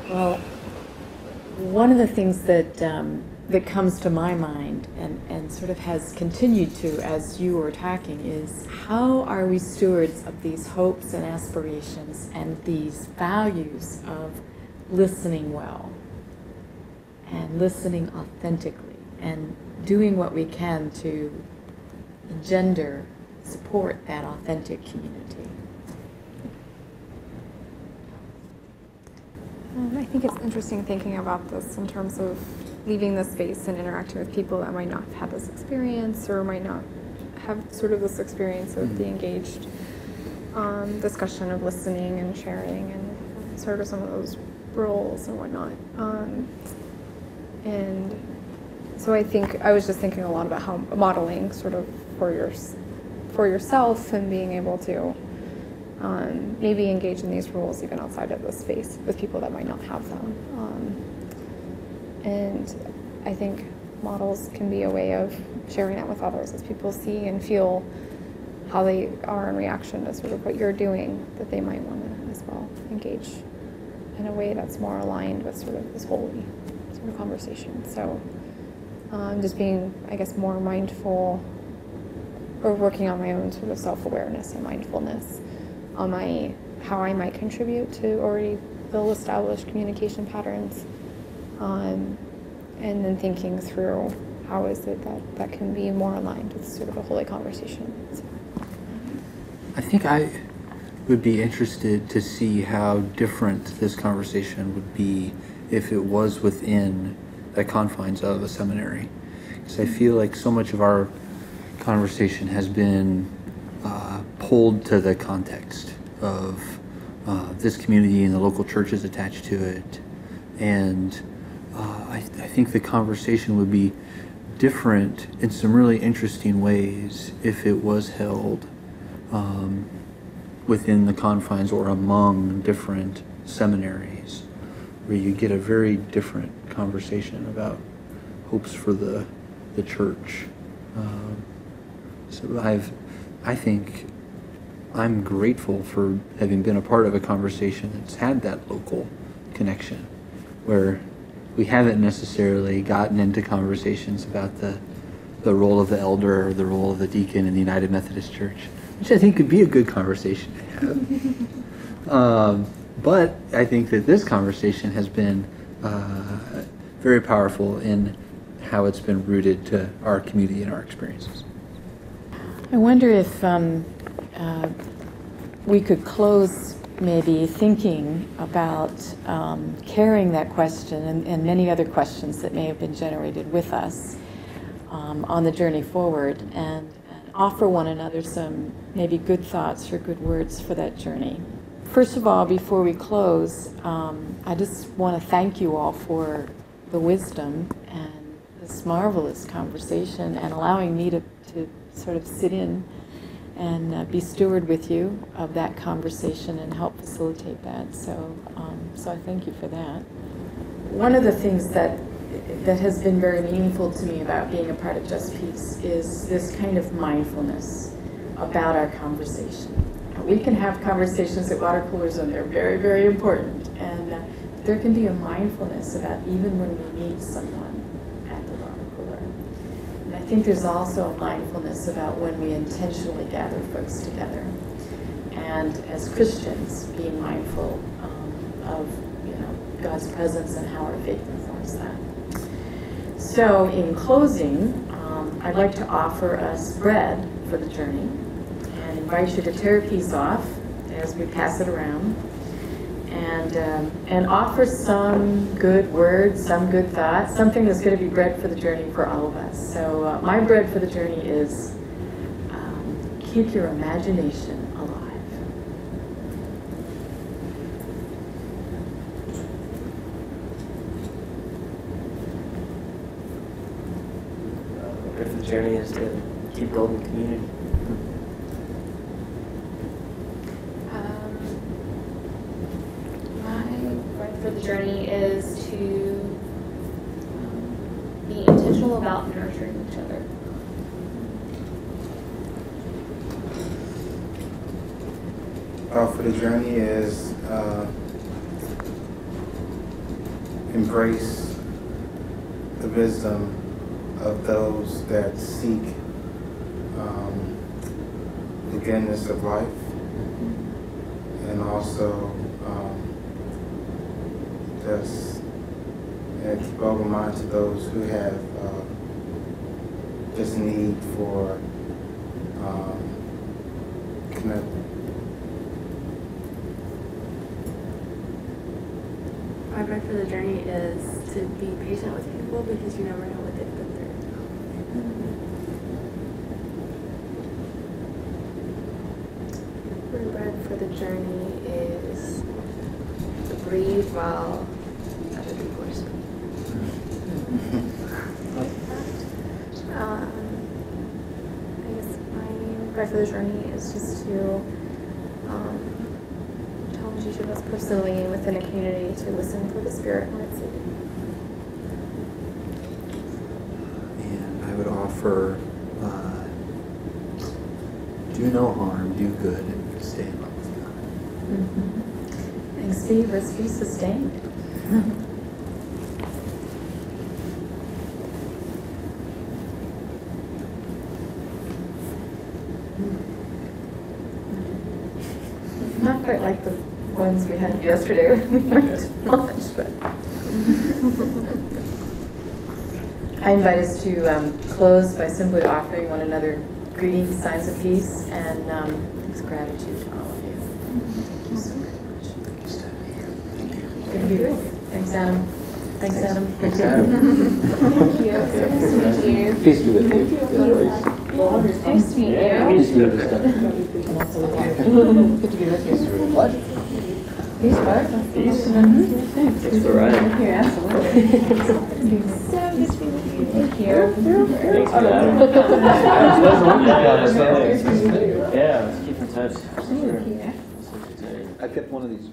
Well, one of the things that that comes to my mind and sort of has continued to as you were talking is, how are we stewards of these hopes and aspirations and these values of listening well and listening authentically and doing what we can to engender, support that authentic community? I think it's interesting thinking about this in terms of leaving the space and interacting with people that might not have had this experience or might not have sort of this experience of the engaged discussion of listening and sharing and sort of some of those roles and whatnot. And so I think I was just thinking a lot about how modeling sort of for yourself and being able to maybe engage in these roles even outside of the space with people that might not have them. And I think models can be a way of sharing that with others as people see and feel how they are in reaction to sort of what you're doing, that they might want to as well engage in a way that's more aligned with sort of this holy sort of conversation. So just being, I guess, more mindful or working on my own sort of self-awareness and mindfulness on how I might contribute to already well-established communication patterns, and then thinking through how is it that can be more aligned with sort of a holy conversation. So. I think I would be interested to see how different this conversation would be if it was within the confines of a seminary. Because I feel like so much of our conversation has been pulled to the context of this community and the local churches attached to it. And I think the conversation would be different in some really interesting ways if it was held within the confines or among different seminaries, where you get a very different conversation about hopes for the church. So I think I'm grateful for having been a part of a conversation that's had that local connection, where we haven't necessarily gotten into conversations about the role of the elder or the role of the deacon in the United Methodist Church, which I think could be a good conversation to have. But I think that this conversation has been very powerful in how it's been rooted to our community and our experiences. I wonder if we could close maybe thinking about carrying that question and many other questions that may have been generated with us on the journey forward, and offer one another some maybe good thoughts or good words for that journey. First of all, before we close, I just want to thank you all for the wisdom and this marvelous conversation and allowing me to sort of sit in and be steward with you of that conversation and help facilitate that. So I thank you for that. One of the things that has been very meaningful to me about being a part of JustPeace is this kind of mindfulness about our conversation. We can have conversations at water coolers and they're very, very important. And there can be a mindfulness about even when we meet someone at the water cooler. And I think there's also a mindfulness about when we intentionally gather folks together. And as Christians, being mindful of God's presence and how our faith informs that. So in closing, I'd like to offer us bread for the journey and invite you to tear a piece off as we pass it around, and offer some good words, some good thoughts, something that's going to be bread for the journey for all of us. So my bread for the journey is keep your imagination alive. Bread for the journey is to keep building community. For the journey is to be intentional about nurturing each other. For the journey is embrace the wisdom of those that seek the goodness of life, and also just keep open mind to those who have just need for commitment. My prayer for the journey is to be patient with people because you never know what they've been through. My prayer for the journey is to breathe while other people are speaking. I guess my prayer for the journey is just to challenge each of us personally and within a community to listen for the Spirit when it's leading. And I would offer, do no harm, do good, and stay in love with God. Mm-hmm. Thanks be, let's be sustained. Not quite like the ones we had yesterday. We went to lunch, but I invite us to close by simply offering one another greetings, signs of peace, and gratitude to all of you. Thank you so very much. Good to be with you. Thanks, Adam. Thanks, Adam. Thanks, Adam. Thank you. Nice to meet you. Peace be with you. Nice to meet you. Peace be with you. Good to be with you. Pleasure. Peace, bud. Peace. Thanks. Thanks for riding. Thank you, absolutely. So good to be with you. Thank you. Thanks for having me. Yeah, let's keep in touch. I kept one of these.